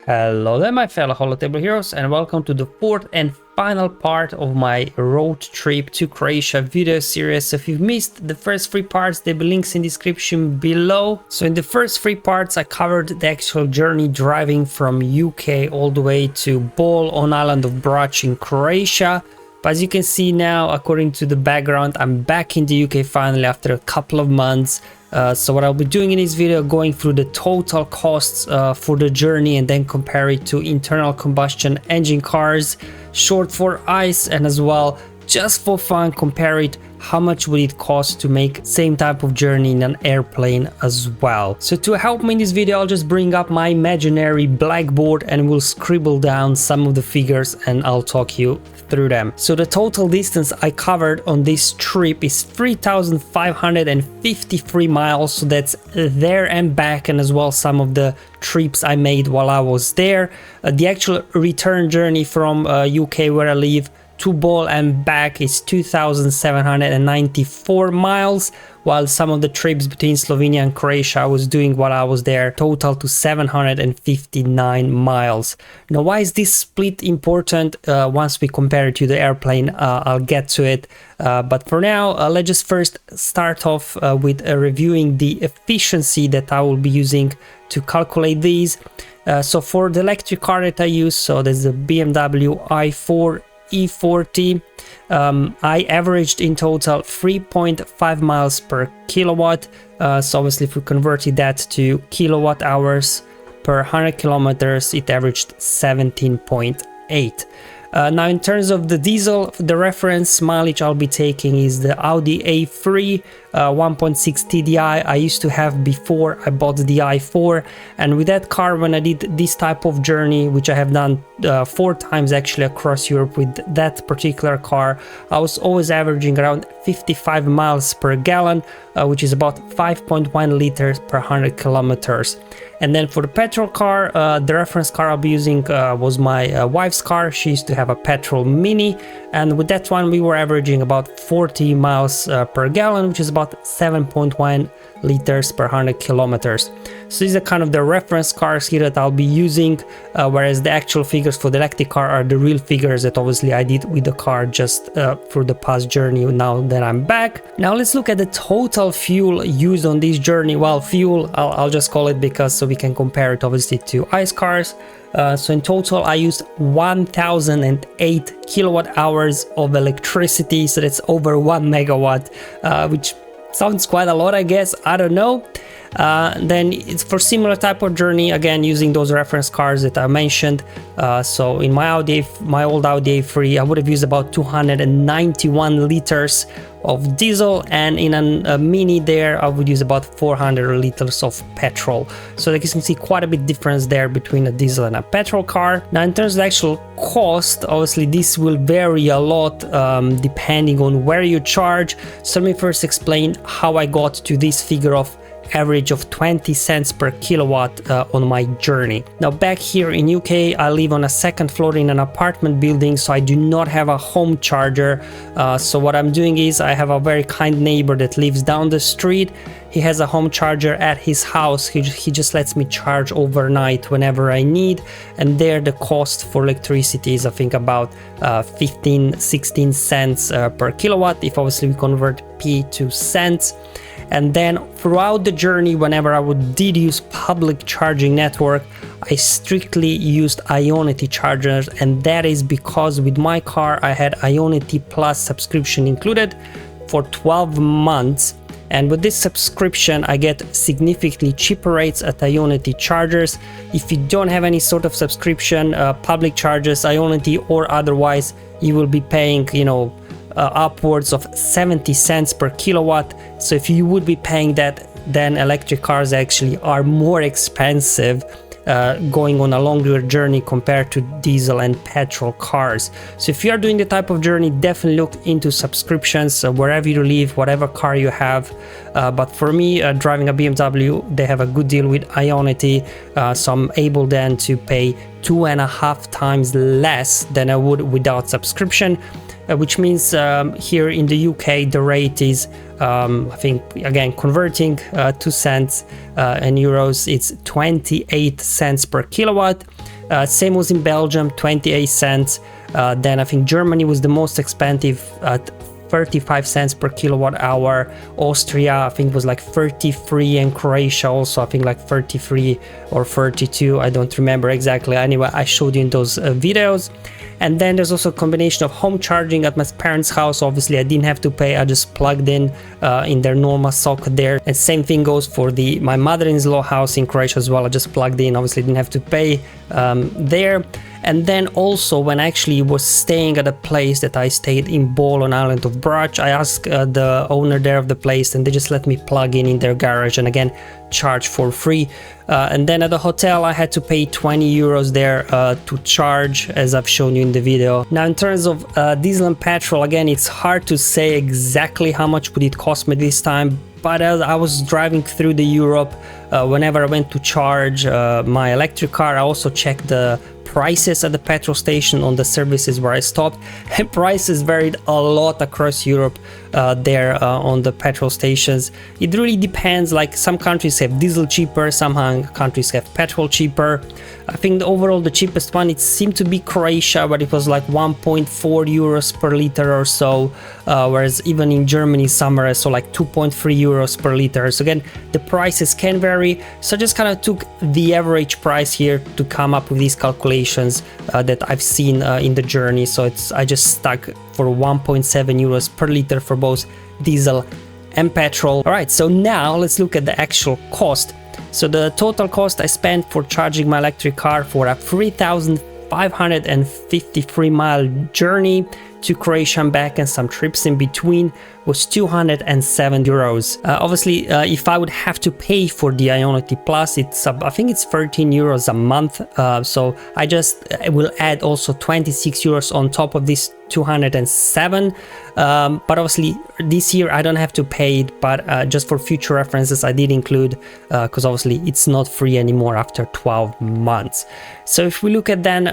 Hello there my fellow holotable heroes, and welcome to the fourth and final part of my road trip to Croatia video series. So if you've missed the first three parts, there'll be links in the description below. So in the first three parts I covered the actual journey driving from UK all the way to Bol on island of Brač in Croatia. But as you can see now, according to the background, I'm back in the UK finally after a couple of months. So what I'll be doing in this video, going through the total costs for the journey and then compare it to internal combustion engine cars, short for ICE, and as well, just for fun, compare it, how much would it cost to make same type of journey in an airplane as well. So to help me in this video, I'll just bring up my imaginary blackboard and we'll scribble down some of the figures and I'll talk you through them. So the total distance I covered on this trip is 3,553 miles, so that's there and back, and as well some of the trips I made while I was there. The actual return journey from UK where I live to Bol and back is 2,794 miles, while some of the trips between Slovenia and Croatia I was doing while I was there total to 759 miles. Now, why is this split important? Once we compare it to the airplane, I'll get to it. But for now, let's just first start off with reviewing the efficiency that I will be using to calculate these. So for the electric car that I use, so there's the BMW i4 e40, I averaged in total 3.5 miles per kilowatt. So obviously if we converted that to kilowatt hours per 100 kilometers, it averaged 17.8. Now in terms of the diesel, the reference mileage I'll be taking is the Audi A3 1.6 TDI I used to have before I bought the i4, and with that car, when I did this type of journey, which I have done 4 times actually across Europe with that particular car, I was always averaging around 55 miles per gallon, which is about 5.1 liters per 100 kilometers. And then for the petrol car, the reference car I'll be using was my wife's car. She used to have a petrol Mini, and with that one we were averaging about 40 miles per gallon, which is about 7.1 liters per 100 kilometers. So these are kind of the reference cars here that I'll be using, whereas the actual figures for the electric car are the real figures that obviously I did with the car just for the past journey now that I'm back. Now let's look at the total fuel used on this journey. Well, fuel, I'll just call it because so we can compare it obviously to ICE cars. So in total I used 1,008 kilowatt hours of electricity, so that's over 1 megawatt, which sounds quite a lot, I guess. I don't know. Then it's for similar type of journey, again using those reference cars that I mentioned. So in my old Audi A3, I would have used about 291 liters of diesel, and in a Mini there I would use about 400 liters of petrol. So like you can see, quite a bit difference there between a diesel and a petrol car. Now in terms of the actual cost, obviously this will vary a lot depending on where you charge. So let me first explain how I got to this figure of average of 20 cents per kilowatt on my journey. Now back here in UK, I live on a second floor in an apartment building, so I do not have a home charger. So what I'm doing is I have a very kind neighbor that lives down the street. He has a home charger at his house. He just lets me charge overnight whenever I need, and there the cost for electricity is I think about 15-16 cents per kilowatt if obviously we convert P to cents. And then throughout the journey, whenever I did use public charging network, I strictly used Ionity chargers, and that is because with my car I had Ionity Plus subscription included for 12 months. And with this subscription I get significantly cheaper rates at Ionity chargers. If you don't have any sort of subscription, public chargers, Ionity or otherwise, you will be paying, you know, upwards of 70 cents per kilowatt. So if you would be paying that, then electric cars actually are more expensive going on a longer journey compared to diesel and petrol cars. So if you are doing the type of journey, definitely look into subscriptions wherever you live, whatever car you have. But for me, driving a BMW, they have a good deal with Ionity, so I'm able then to pay 2.5 times less than I would without subscription. Which means here in the UK the rate is I think, again, converting 2 cents in euros, it's 28 cents per kilowatt. Same was in Belgium, 28 cents. Then I think Germany was the most expensive at 35 cents per kilowatt hour. Austria I think was like 33, and Croatia also I think like 33 or 32, I don't remember exactly. Anyway, I showed you in those videos. And then there's also a combination of home charging at my parents' house. Obviously I didn't have to pay, I just plugged in their normal socket there. And same thing goes for my mother-in-law house in Croatia as well. I just plugged in, obviously didn't have to pay there. And then also when I actually was staying at a place that I stayed in Bol on island of Brač, I asked the owner there of the place, and they just let me plug in their garage and again charge for free. And then at the hotel I had to pay 20 euros there to charge, as I've shown you in the video. Now in terms of diesel and petrol, again it's hard to say exactly how much would it cost me this time, but as I was driving through the Europe, whenever I went to charge my electric car, I also checked the prices at the petrol station on the services where I stopped, and prices varied a lot across Europe there on the petrol stations. It really depends, like some countries have diesel cheaper, some countries have petrol cheaper. I think overall the cheapest one, it seemed to be Croatia, but it was like 1.4 euros per liter or so, whereas even in Germany somewhere I saw like 2.3 euros per liter. So again, the prices can vary, so I just kind of took the average price here to come up with these calculations that I've seen in the journey. So I just stuck for 1.7 euros per liter for both diesel and petrol. All right, so now let's look at the actual cost. So the total cost I spent for charging my electric car for a 3,553 mile journey to Croatia and back and some trips in between was 207 euros. Obviously, if I would have to pay for the Ionity Plus, I think it's 13 euros a month. So I will add also 26 euros on top of this 207. But obviously this year I don't have to pay it, but just for future references I did include, because obviously it's not free anymore after 12 months. So if we look at then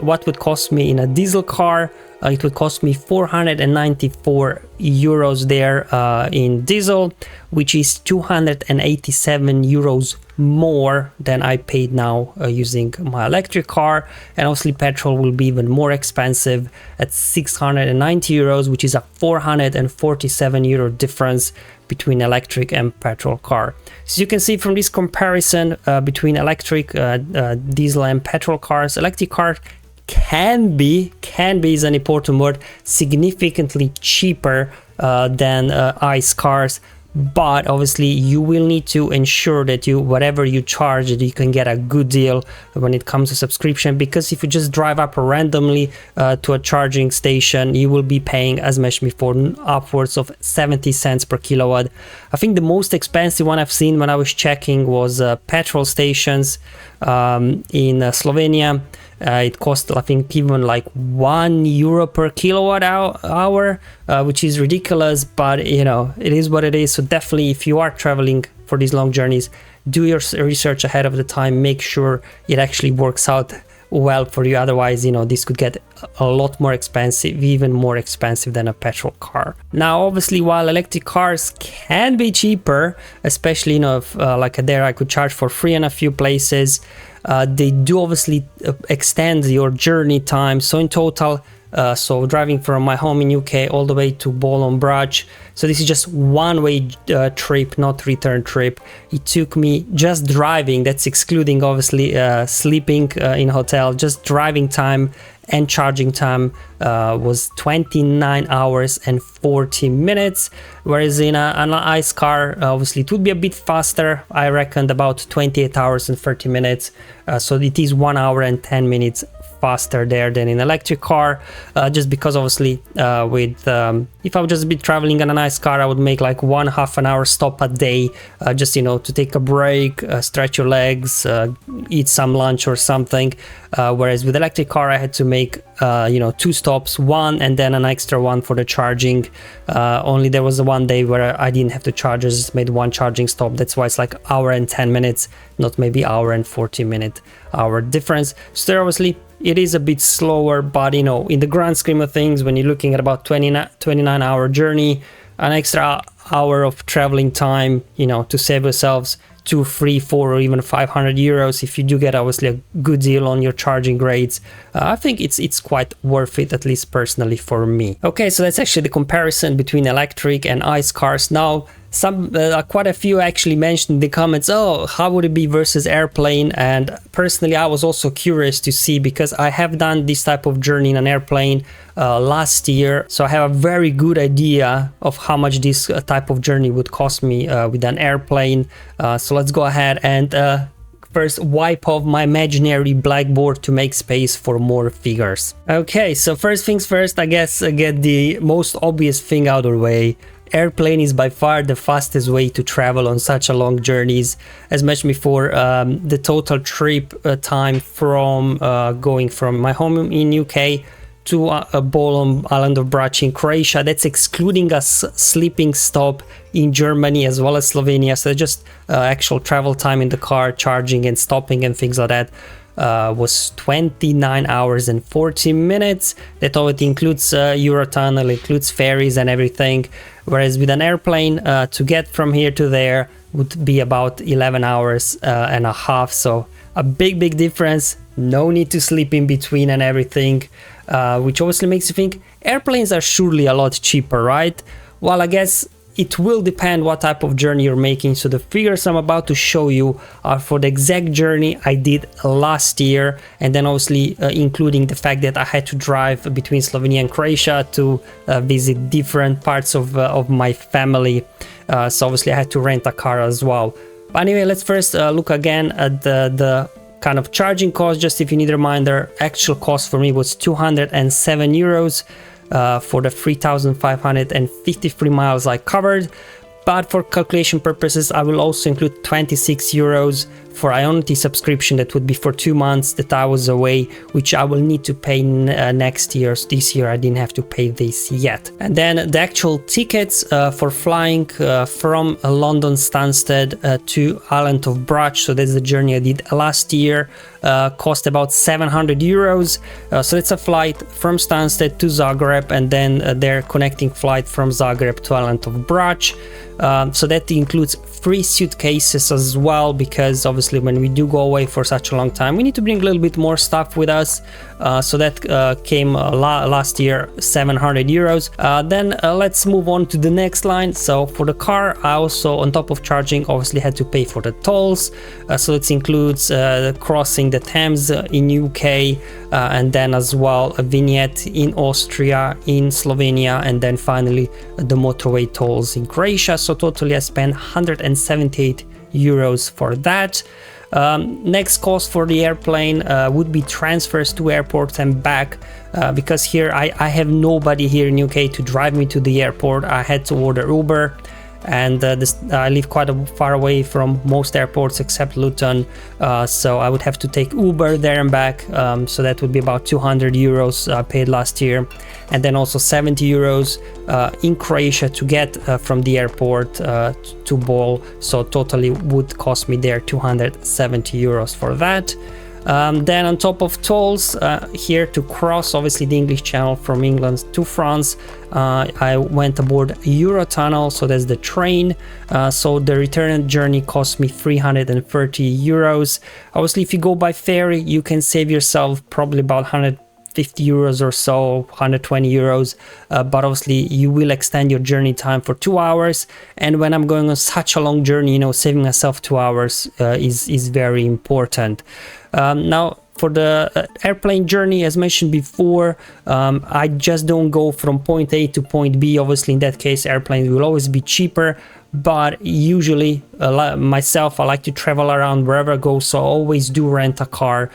what would cost me in a diesel car, it would cost me 494 euros there in diesel, which is 287 euros more than I paid now using my electric car. And obviously petrol will be even more expensive at 690 euros, which is a 447 euro difference between electric and petrol car. So you can see from this comparison between electric, diesel and petrol cars, electric cars can be is an important word, significantly cheaper than ICE cars, but obviously you will need to ensure that whatever you charge, that you can get a good deal when it comes to subscription, because if you just drive up randomly to a charging station, you will be paying, as mentioned before, upwards of 70 cents per kilowatt. I think the most expensive one I've seen when I was checking was petrol stations in Slovenia. It cost, I think, even like 1 euro per kilowatt hour, which is ridiculous, but you know, it is what it is. So definitely, if you are traveling for these long journeys, do your research ahead of the time, make sure it actually works out well for you. Otherwise, you know, this could get a lot more expensive, even more expensive than a petrol car. Now, obviously, while electric cars can be cheaper, especially, you know, if, like there I could charge for free in a few places, they do obviously extend your journey time. So in total, so driving from my home in UK all the way to Bol on Brač, so this is just one-way trip, not return trip. It took me just driving, that's excluding obviously sleeping in hotel, just driving time and charging time was 29 hours and 40 minutes, whereas in an ICE car obviously it would be a bit faster. I reckoned about 28 hours and 30 minutes, so it is 1 hour and 10 minutes faster there than in electric car, just because obviously if I would just be traveling in a nice car, I would make like half an hour stop a day, just, you know, to take a break, stretch your legs, eat some lunch or something, whereas with electric car I had to make you know, 2 stops, one and then an extra one for the charging. Only there was one day where I didn't have to charge, I just made 1 charging stop. That's why it's like hour and 10 minutes, not maybe hour and 40 minute difference. So there obviously it is a bit slower, but you know, in the grand scheme of things, when you're looking at about 29 hour journey, an extra hour of traveling time, you know, to save yourselves 2, 3, 4 or even 500 euros. If you do get obviously a good deal on your charging rates, I think it's quite worth it, at least personally for me. Okay, so that's actually the comparison between electric and ICE cars. Now quite a few actually mentioned in the comments, oh, how would it be versus airplane? And personally, I was also curious to see, because I have done this type of journey in an airplane last year, so I have a very good idea of how much this type of journey would cost me with an airplane. So let's go ahead and first wipe off my imaginary blackboard to make space for more figures. Okay, so first things first, I guess get the most obvious thing out of the way. Airplane is by far the fastest way to travel on such a long journeys. As mentioned before, the total trip time from going from my home in UK to Bolon, island of Brač in Croatia, that's excluding a sleeping stop in Germany as well as Slovenia. So just actual travel time in the car, charging and stopping and things like that, was 29 hours and 40 minutes. That already includes Eurotunnel, includes ferries and everything. Whereas with an airplane, to get from here to there would be about 11 hours and a half. So a big difference. No need to sleep in between and everything, which obviously makes you think airplanes are surely a lot cheaper, right? Well, I guess it will depend what type of journey you're making. So the figures I'm about to show you are for the exact journey I did last year, and then obviously including the fact that I had to drive between Slovenia and Croatia to visit different parts of my family. So obviously I had to rent a car as well. But anyway, let's first look again at the kind of charging cost. Just if you need a reminder, actual cost for me was 207 euros. For the 3,553 miles I covered, but for calculation purposes I will also include 26 euros for Ionity subscription. That would be for 2 months that I was away, which I will need to pay next year. So this year I didn't have to pay this yet. And then the actual tickets for flying from London Stansted to island of Brač, so that's the journey I did last year, cost about 700 euros. So it's a flight from Stansted to Zagreb, and then their connecting flight from Zagreb to island of Brač. So that includes 3 suitcases as well, because obviously when we do go away for such a long time, we need to bring a little bit more stuff with us. So that came last year, 700 euros. Then let's move on to the next line. So for the car, I also, on top of charging, obviously had to pay for the tolls. So it includes crossing the Thames in UK, and then as well a vignette in Austria, in Slovenia, and then finally the motorway tolls in Croatia. So totally I spent 178 euros for that. Next cost for the airplane would be transfers to airport and back, because here I have nobody here in UK to drive me to the airport. I had to order Uber, and I live quite far away from most airports except Luton, so I would have to take Uber there and back. So that would be about 200 euros paid last year, and then also 70 euros in Croatia to get from the airport to Bol. So totally would cost me there 270 euros for that. Then on top of tolls, here to cross obviously the English Channel from England to France, I went aboard Eurotunnel, so that's the train. So the return journey cost me 330 euros. Obviously if you go by ferry, you can save yourself probably about 150 euros or so, 120 euros, but obviously you will extend your journey time for 2 hours, and when I'm going on such a long journey, you know, saving myself 2 hours is very important. Now for the airplane journey, as mentioned before, I just don't go from point A to point B. Obviously in that case airplanes will always be cheaper, but usually myself, I like to travel around wherever I go, so I always do rent a car,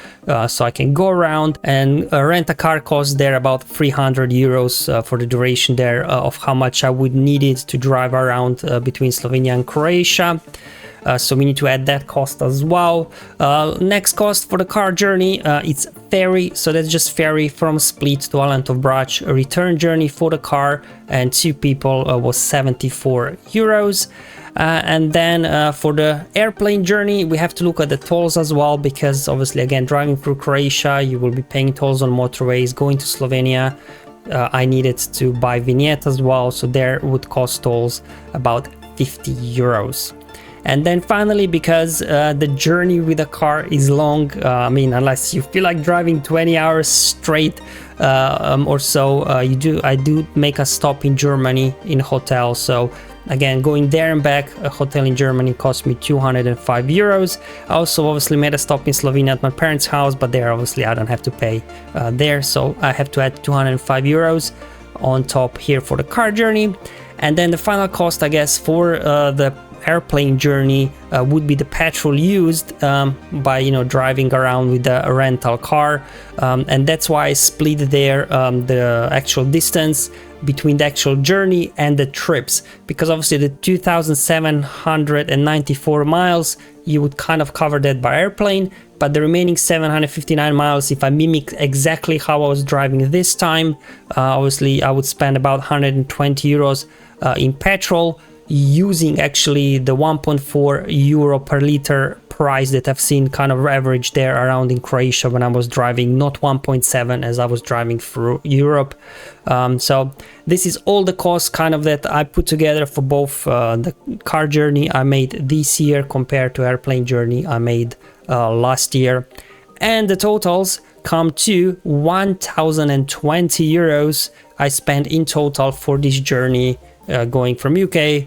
so I can go around, and rent a car costs there about 300 euros for the duration there of how much I would need it to drive around between Slovenia and Croatia. So we need to add that cost as well. Next cost for the car journey, it's ferry. So that's just ferry from Split to island of Brač. A return journey for the car and 2 people was 74 euros. And then for the airplane journey, we have to look at the tolls as well, because obviously again driving through Croatia, you will be paying tolls on motorways. Going to Slovenia, I needed to buy vignette as well, so there would cost tolls about 50 euros. And then finally, because the journey with a car is long, I mean, unless you feel like driving 20 hours straight or so, I do make a stop in Germany in a hotel. So again, going there and back, a hotel in Germany cost me 205 euros. I also obviously made a stop in Slovenia at my parents' house, but there obviously I don't have to pay there, so I have to add 205 euros on top here for the car journey. And then the final cost, I guess, for the airplane journey would be the petrol used by driving around with a rental car, and that's why I split there the actual distance between the actual journey and the trips, because obviously the 2,794 miles you would kind of cover that by airplane, but the remaining 759 miles, if I mimic exactly how I was driving this time, obviously I would spend about 120 euros in petrol, using actually the 1.4 euro per liter price that I've seen kind of average there around in Croatia when I was driving, not 1.7 as I was driving through Europe. So this is all the costs kind of that I put together for both the car journey I made this year compared to airplane journey I made last year, and the totals come to 1,020 euros I spent in total for this journey, going from UK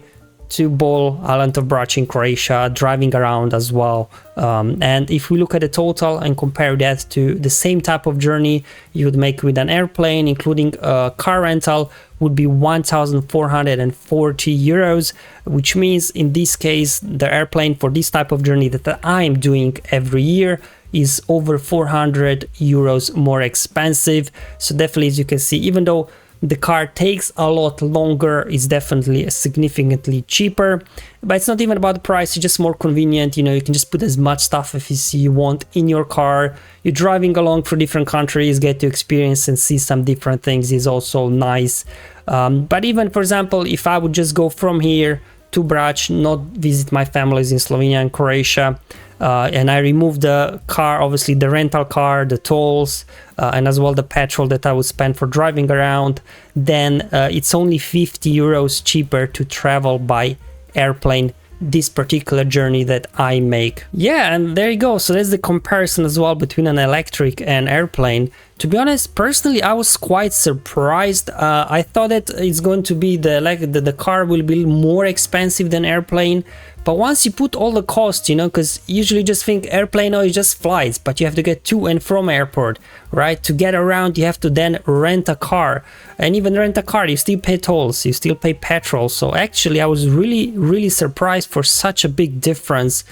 to Bol, Island of Brač in Croatia, driving around as well. And if we look at the total and compare that to the same type of journey you would make with an airplane, including a car rental, would be 1,440 euros, which means in this case the airplane for this type of journey that I'm doing every year is over 400 euros more expensive. So definitely, as you can see, even though the car takes a lot longer, it's definitely significantly cheaper, but it's not even about the price, it's just more convenient. You can just put as much stuff as you want in your car. You're driving along through different countries, get to experience and see some different things is also nice. But even, for example, if I would just go from here to Brač, not visit my families in Slovenia and Croatia, and I remove the car, obviously the rental car, the tolls, and as well the petrol that I would spend for driving around, then it's only 50 euros cheaper to travel by airplane this particular journey that I make. Yeah, and there you go. So that's the comparison as well between an electric and airplane. To be honest, personally, I was quite surprised. I thought that it's going to be the car will be more expensive than airplane. But once you put all the costs, because usually just think airplane, is just flights, but you have to get to and from airport, right? To get around, you have to then rent a car, and even rent a car, you still pay tolls, you still pay petrol. So actually, I was really, really surprised for such a big difference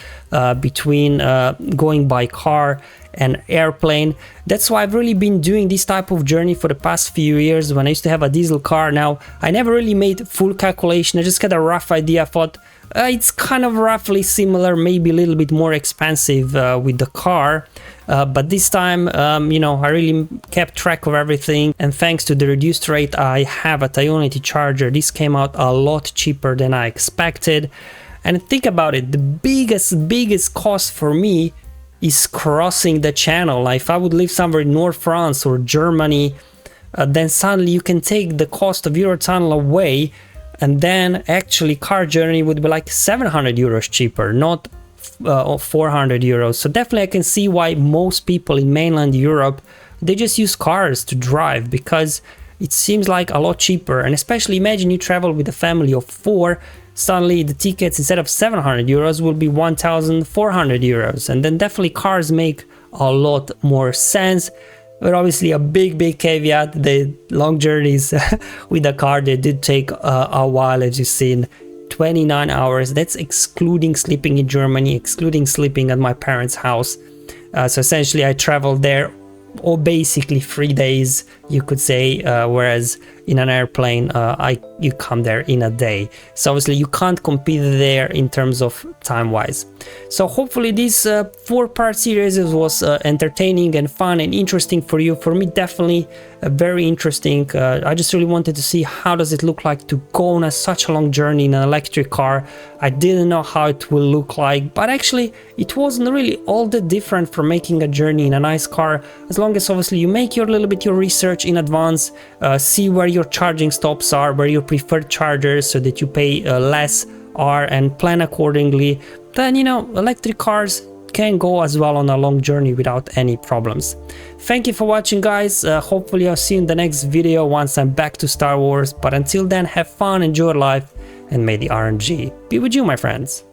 between going by car and airplane. That's why I've really been doing this type of journey for the past few years. When I used to have a diesel car, now I never really made full calculation. I just got a rough idea. I thought it's kind of roughly similar, maybe a little bit more expensive with the car. But this time, I really kept track of everything. And thanks to the reduced rate I have at Ionity Charger, this came out a lot cheaper than I expected. And think about it, the biggest cost for me is crossing the channel. Like if I would live somewhere in North France or Germany, then suddenly you can take the cost of Eurotunnel away, and then actually car journey would be like 700 euros cheaper, not 400 euros. So definitely I can see why most people in mainland Europe, they just use cars to drive, because it seems like a lot cheaper. And especially imagine you travel with a family of 4, suddenly the tickets instead of 700 euros will be 1,400 euros. And then definitely cars make a lot more sense. But obviously a big caveat, the long journeys with the car, they did take a while, as you've seen, 29 hours. That's excluding sleeping in Germany, excluding sleeping at my parents' house. So essentially I traveled there or basically 3 days, you could say, whereas in an airplane you come there in a day. So obviously you can't compete there in terms of time wise. So hopefully this 4-part series was entertaining and fun and interesting for you. For me, definitely very interesting. I just really wanted to see how does it look like to go on such a long journey in an electric car. I didn't know how it will look like, but actually it wasn't really all that different from making a journey in a nice car, as long as obviously you make your research in advance, see where your charging stops are, where your preferred chargers, so that you pay less are and plan accordingly, then you know, electric cars can go as well on a long journey without any problems. Thank you for watching, guys. Hopefully I'll see you in the next video once I'm back to Star Wars, but until then, have fun, enjoy life, and may the RNG be with you, my friends.